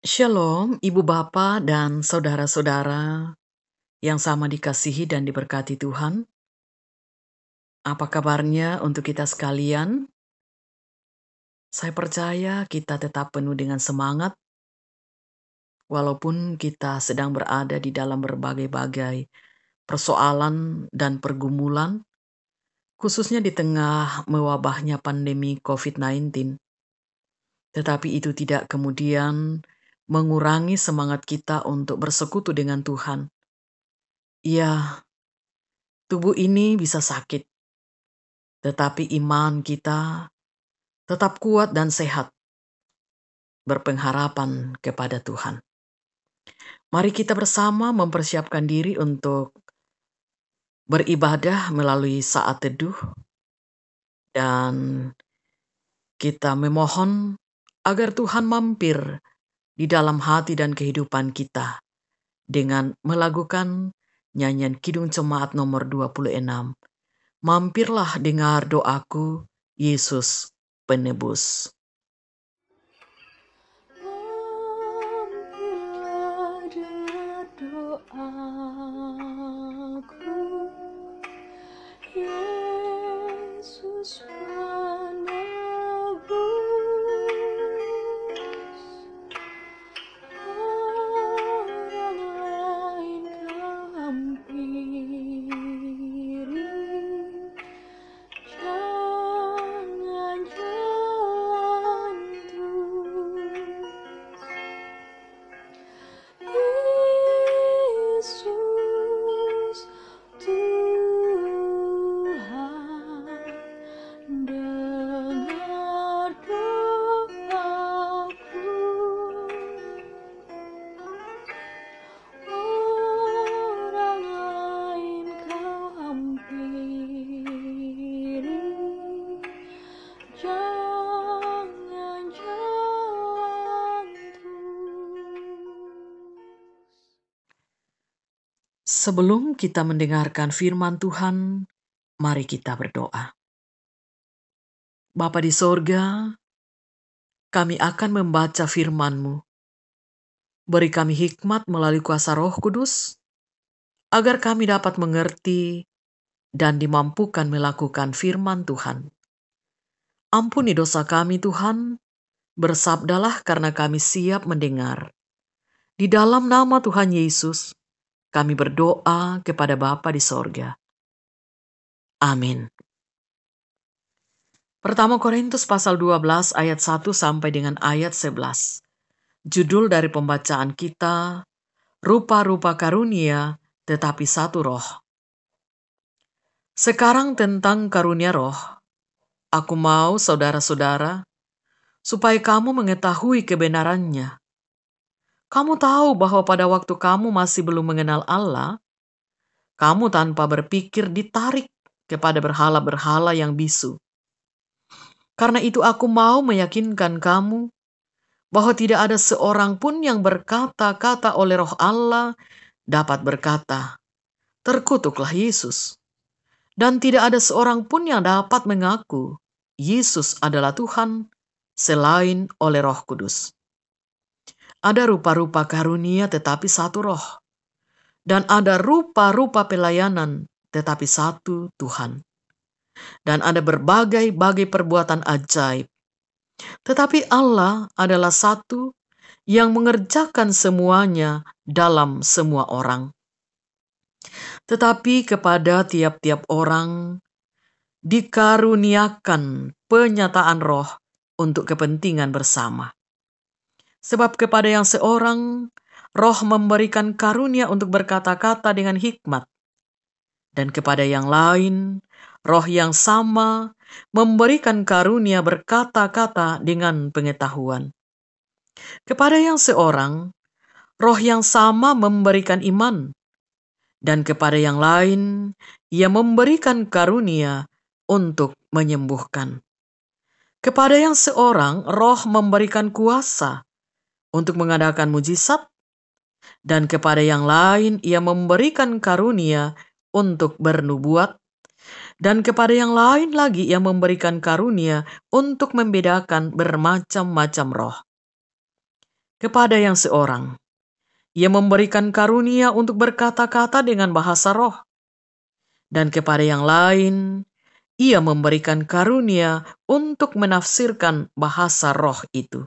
Shalom, Ibu Bapa dan saudara-saudara yang sama dikasihi dan diberkati Tuhan. Apa kabarnya untuk kita sekalian? Saya percaya kita tetap penuh dengan semangat walaupun kita sedang berada di dalam berbagai-bagai persoalan dan pergumulan, khususnya di tengah mewabahnya pandemi COVID-19. Tetapi itu tidak kemudian mengurangi semangat kita untuk bersekutu dengan Tuhan. Ya, tubuh ini bisa sakit, tetapi iman kita tetap kuat dan sehat, berpengharapan kepada Tuhan. Mari kita bersama mempersiapkan diri untuk beribadah melalui saat teduh, dan kita memohon agar Tuhan mampir di dalam hati dan kehidupan kita dengan melakukan nyanyian Kidung Jemaat nomor 26. Mampirlah dengar doaku, Yesus penebus. Mampirlah dengar doaku, Yesus penebus. Orang lain kau hampiri, jangan jalan terus. Yesus Tuhan, dengar doaku. Orang lain kau hampiri, jangan jalan terus. Sebelum kita mendengarkan firman Tuhan, mari kita berdoa. Bapa di sorga, kami akan membaca firman-Mu. Beri kami hikmat melalui kuasa Roh Kudus, agar kami dapat mengerti dan dimampukan melakukan firman Tuhan. Ampuni dosa kami Tuhan, bersabdalah karena kami siap mendengar. Di dalam nama Tuhan Yesus, kami berdoa kepada Bapa di sorga. Amin. Pertama Korintus pasal 12 ayat 1 sampai dengan ayat 11. Judul dari pembacaan kita, rupa-rupa karunia tetapi satu roh. Sekarang tentang karunia roh, aku mau saudara-saudara, supaya kamu mengetahui kebenarannya. Kamu tahu bahwa pada waktu kamu masih belum mengenal Allah, kamu tanpa berpikir ditarik kepada berhala-berhala yang bisu. Karena itu aku mau meyakinkan kamu bahwa tidak ada seorang pun yang berkata-kata oleh Roh Allah dapat berkata, "Terkutuklah Yesus." Dan tidak ada seorang pun yang dapat mengaku Yesus adalah Tuhan selain oleh Roh Kudus. Ada rupa-rupa karunia tetapi satu roh. Dan ada rupa-rupa pelayanan tetapi satu Tuhan. Dan ada berbagai-bagai perbuatan ajaib. Tetapi Allah adalah satu yang mengerjakan semuanya dalam semua orang. Tetapi kepada tiap-tiap orang dikaruniakan penyataan roh untuk kepentingan bersama. Sebab kepada yang seorang, roh memberikan karunia untuk berkata-kata dengan hikmat. Dan kepada yang lain, roh yang sama memberikan karunia berkata-kata dengan pengetahuan. Kepada yang seorang, roh yang sama memberikan iman. Dan kepada yang lain, ia memberikan karunia untuk menyembuhkan. Kepada yang seorang, roh memberikan kuasa untuk mengadakan mujizat. Dan kepada yang lain, ia memberikan karunia untuk bernubuat. Dan kepada yang lain lagi ia memberikan karunia untuk membedakan bermacam-macam roh. Kepada yang seorang, Ia memberikan karunia untuk berkata-kata dengan bahasa roh. Dan kepada yang lain, Ia memberikan karunia untuk menafsirkan bahasa roh itu.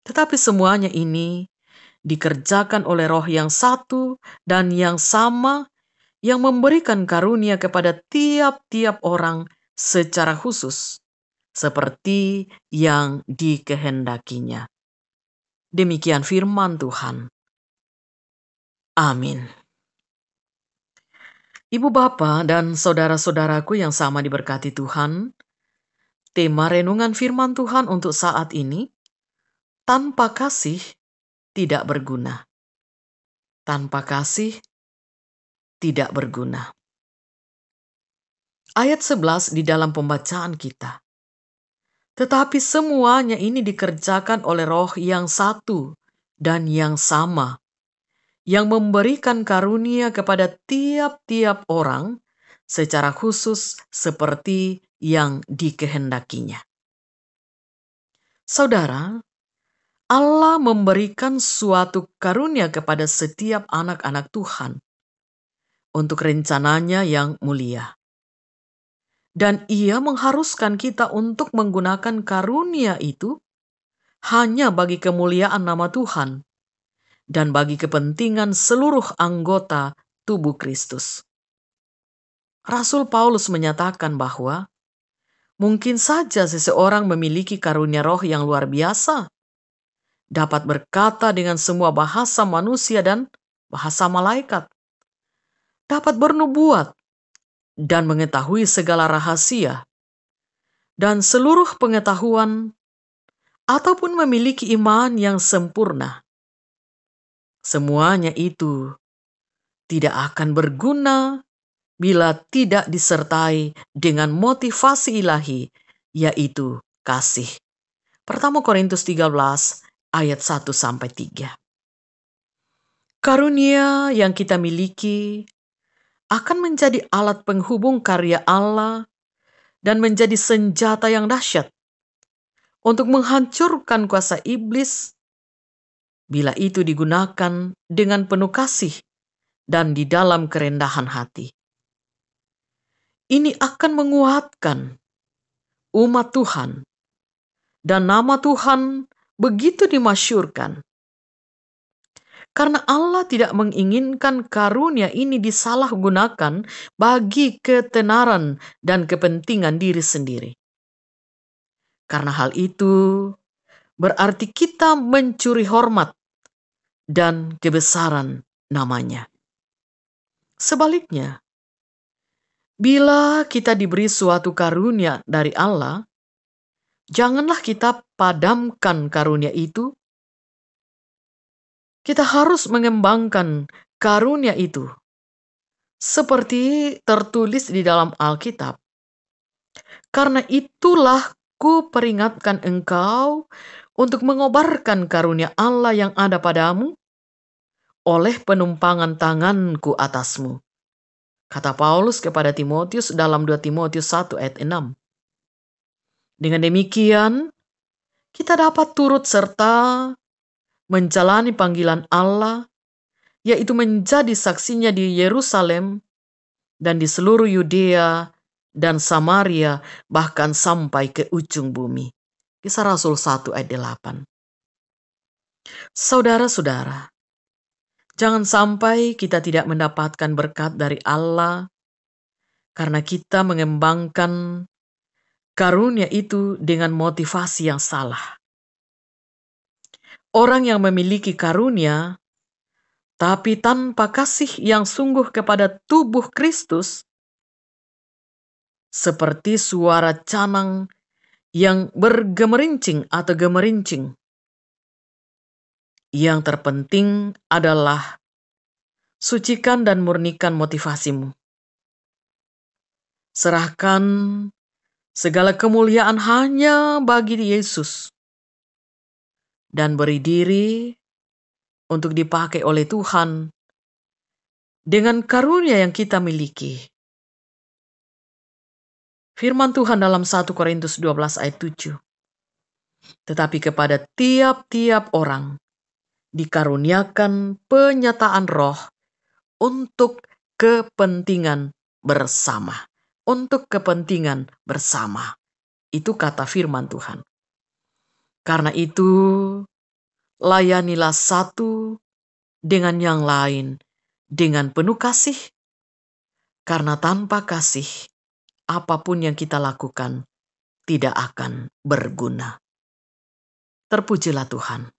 Tetapi semuanya ini dikerjakan oleh Roh yang satu dan yang sama, yang memberikan karunia kepada tiap-tiap orang secara khusus, seperti yang dikehendakinya. Demikian firman Tuhan. Amin. Ibu bapa dan saudara-saudaraku yang sama diberkati Tuhan, tema renungan firman Tuhan untuk saat ini, tanpa kasih tidak berguna. Tanpa kasih tidak berguna. Ayat 11 di dalam pembacaan kita. Tetapi semuanya ini dikerjakan oleh Roh yang satu dan yang sama, yang memberikan karunia kepada tiap-tiap orang secara khusus seperti yang dikehendakinya. Saudara, Allah memberikan suatu karunia kepada setiap anak-anak Tuhan untuk rencananya yang mulia. Dan Ia mengharuskan kita untuk menggunakan karunia itu hanya bagi kemuliaan nama Tuhan dan bagi kepentingan seluruh anggota tubuh Kristus. Rasul Paulus menyatakan bahwa mungkin saja seseorang memiliki karunia roh yang luar biasa, dapat berkata dengan semua bahasa manusia dan bahasa malaikat, dapat bernubuat dan mengetahui segala rahasia dan seluruh pengetahuan, ataupun memiliki iman yang sempurna. Semuanya itu tidak akan berguna bila tidak disertai dengan motivasi ilahi, yaitu kasih. 1 Korintus 13 ayat 1-3. Karunia yang kita miliki akan menjadi alat penghubung karya Allah dan menjadi senjata yang dahsyat untuk menghancurkan kuasa iblis bila itu digunakan dengan penuh kasih dan di dalam kerendahan hati. Ini akan menguatkan umat Tuhan dan nama Tuhan begitu dimasyurkan. Karena Allah tidak menginginkan karunia ini disalahgunakan bagi ketenaran dan kepentingan diri sendiri. Karena hal itu berarti kita mencuri hormat dan kebesaran namanya. Sebaliknya, bila kita diberi suatu karunia dari Allah, janganlah kita padamkan karunia itu. Kita harus mengembangkan karunia itu. Seperti tertulis di dalam Alkitab. Karena itulah ku peringatkan engkau untuk mengobarkan karunia Allah yang ada padamu oleh penumpangan tanganku atasmu. Kata Paulus kepada Timotius dalam 2 Timotius 1 ayat 6. Dengan demikian, kita dapat turut serta menjalani panggilan Allah, yaitu menjadi saksinya di Yerusalem dan di seluruh Yudea dan Samaria, bahkan sampai ke ujung bumi. Kisah Rasul 1 ayat 8. Saudara-saudara, jangan sampai kita tidak mendapatkan berkat dari Allah karena kita mengembangkan karunia itu dengan motivasi yang salah. Orang yang memiliki karunia tapi tanpa kasih yang sungguh kepada tubuh Kristus, seperti suara canang yang bergemerincing atau gemerincing. Yang terpenting adalah sucikan dan murnikan motivasimu. Serahkan segala kemuliaan hanya bagi Yesus dan beri diri untuk dipakai oleh Tuhan dengan karunia yang kita miliki. Firman Tuhan dalam 1 Korintus 12 ayat 7. tetapi kepada tiap-tiap orang dikaruniakan penyataan Roh untuk kepentingan bersama. Untuk kepentingan bersama. Itu kata firman Tuhan. Karena itu, layanilah satu dengan yang lain dengan penuh kasih, karena tanpa kasih, apapun yang kita lakukan tidak akan berguna. Terpujilah Tuhan.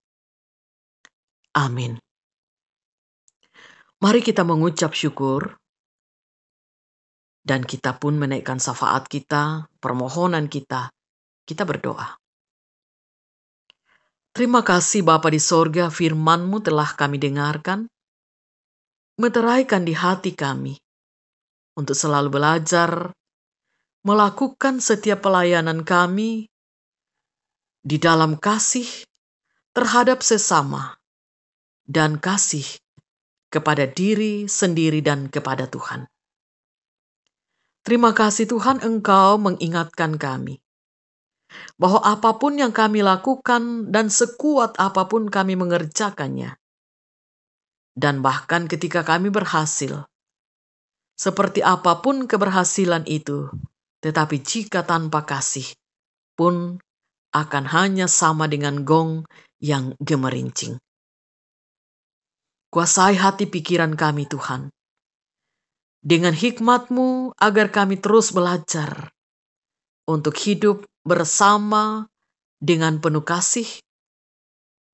Amin. Mari kita mengucap syukur, dan kita pun menaikkan syafaat kita, permohonan kita berdoa. Terima kasih Bapa di sorga, firman-Mu telah kami dengarkan, meteraikan di hati kami, untuk selalu belajar, melakukan setiap pelayanan kami di dalam kasih terhadap sesama, dan kasih kepada diri sendiri dan kepada Tuhan. Terima kasih Tuhan, Engkau mengingatkan kami bahwa apapun yang kami lakukan dan sekuat apapun kami mengerjakannya, dan bahkan ketika kami berhasil, seperti apapun keberhasilan itu, tetapi jika tanpa kasih pun akan hanya sama dengan gong yang gemerincing. Kuasai hati pikiran kami Tuhan, dengan hikmat-Mu agar kami terus belajar untuk hidup bersama dengan penuh kasih,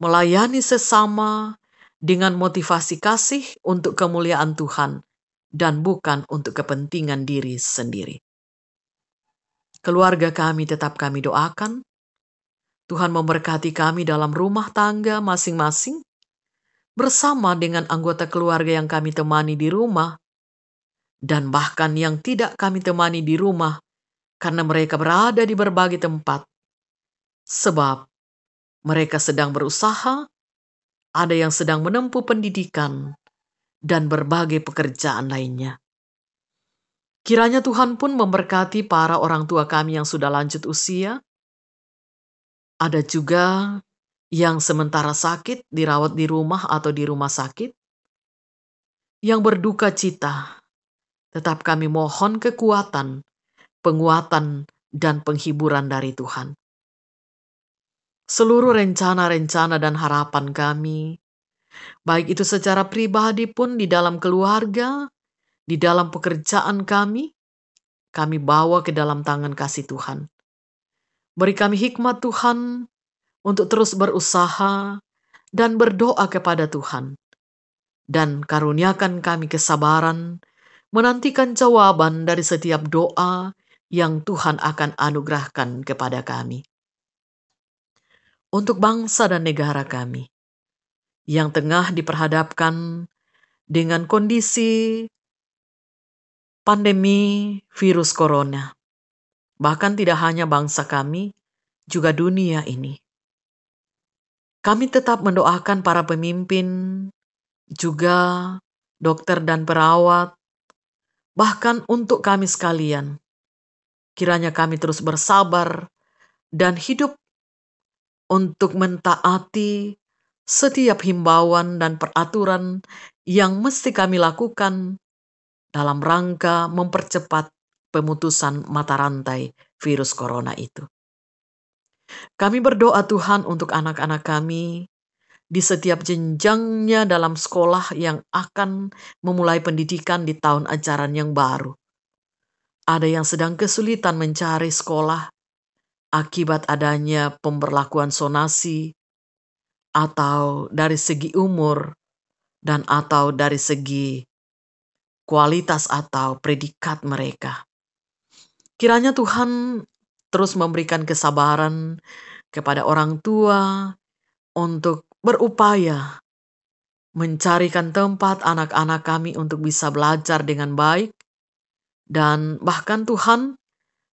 melayani sesama dengan motivasi kasih untuk kemuliaan Tuhan dan bukan untuk kepentingan diri sendiri. Keluarga kami tetap kami doakan. Tuhan memberkati kami dalam rumah tangga masing-masing, bersama dengan anggota keluarga yang kami temani di rumah, dan bahkan yang tidak kami temani di rumah, karena mereka berada di berbagai tempat. Sebab mereka sedang berusaha, ada yang sedang menempuh pendidikan, dan berbagai pekerjaan lainnya. Kiranya Tuhan pun memberkati para orang tua kami yang sudah lanjut usia. Ada juga yang sementara sakit, dirawat di rumah atau di rumah sakit, yang berduka cita. Tetap kami mohon kekuatan, penguatan, dan penghiburan dari Tuhan. Seluruh rencana-rencana dan harapan kami, baik itu secara pribadi pun di dalam keluarga, di dalam pekerjaan kami bawa ke dalam tangan kasih Tuhan. Beri kami hikmat Tuhan untuk terus berusaha dan berdoa kepada Tuhan. Dan karuniakan kami kesabaran menantikan jawaban dari setiap doa yang Tuhan akan anugerahkan kepada kami. Untuk bangsa dan negara kami yang tengah diperhadapkan dengan kondisi pandemi virus corona. Bahkan tidak hanya bangsa kami, juga dunia ini. Kami tetap mendoakan para pemimpin, juga dokter dan perawat, bahkan untuk kami sekalian. Kiranya kami terus bersabar dan hidup untuk mentaati setiap himbauan dan peraturan yang mesti kami lakukan dalam rangka mempercepat pemutusan mata rantai virus corona itu. Kami berdoa Tuhan untuk anak-anak kami di setiap jenjangnya dalam sekolah yang akan memulai pendidikan di tahun ajaran yang baru. Ada yang sedang kesulitan mencari sekolah akibat adanya pemberlakuan zonasi, atau dari segi umur, dan atau dari segi kualitas atau predikat mereka. Kiranya Tuhan terus memberikan kesabaran kepada orang tua untuk berupaya mencarikan tempat anak-anak kami untuk bisa belajar dengan baik. Dan bahkan Tuhan,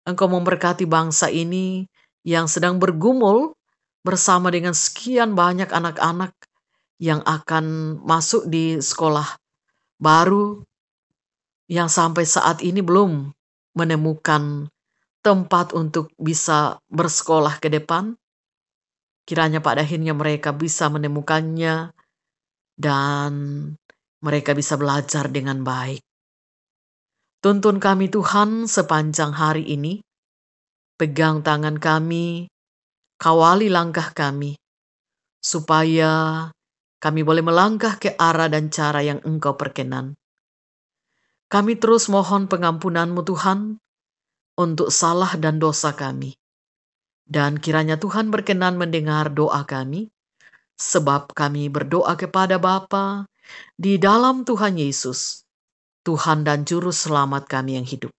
Engkau memberkati bangsa ini yang sedang bergumul bersama dengan sekian banyak anak-anak yang akan masuk di sekolah baru, yang sampai saat ini belum menemukan tempat untuk bisa bersekolah ke depan. Kiranya pada akhirnya mereka bisa menemukannya dan mereka bisa belajar dengan baik. Tuntun kami Tuhan sepanjang hari ini, pegang tangan kami, kawali langkah kami, supaya kami boleh melangkah ke arah dan cara yang Engkau perkenan. Kami terus mohon pengampunan-Mu Tuhan untuk salah dan dosa kami. Dan kiranya Tuhan berkenan mendengar doa kami, sebab kami berdoa kepada Bapa di dalam Tuhan Yesus, Tuhan dan Juru Selamat kami yang hidup.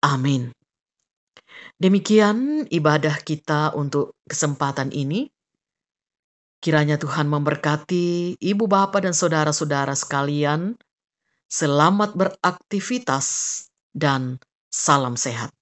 Amin. Demikian ibadah kita untuk kesempatan ini. Kiranya Tuhan memberkati ibu, bapa, dan saudara-saudara sekalian. Selamat beraktivitas dan salam sehat.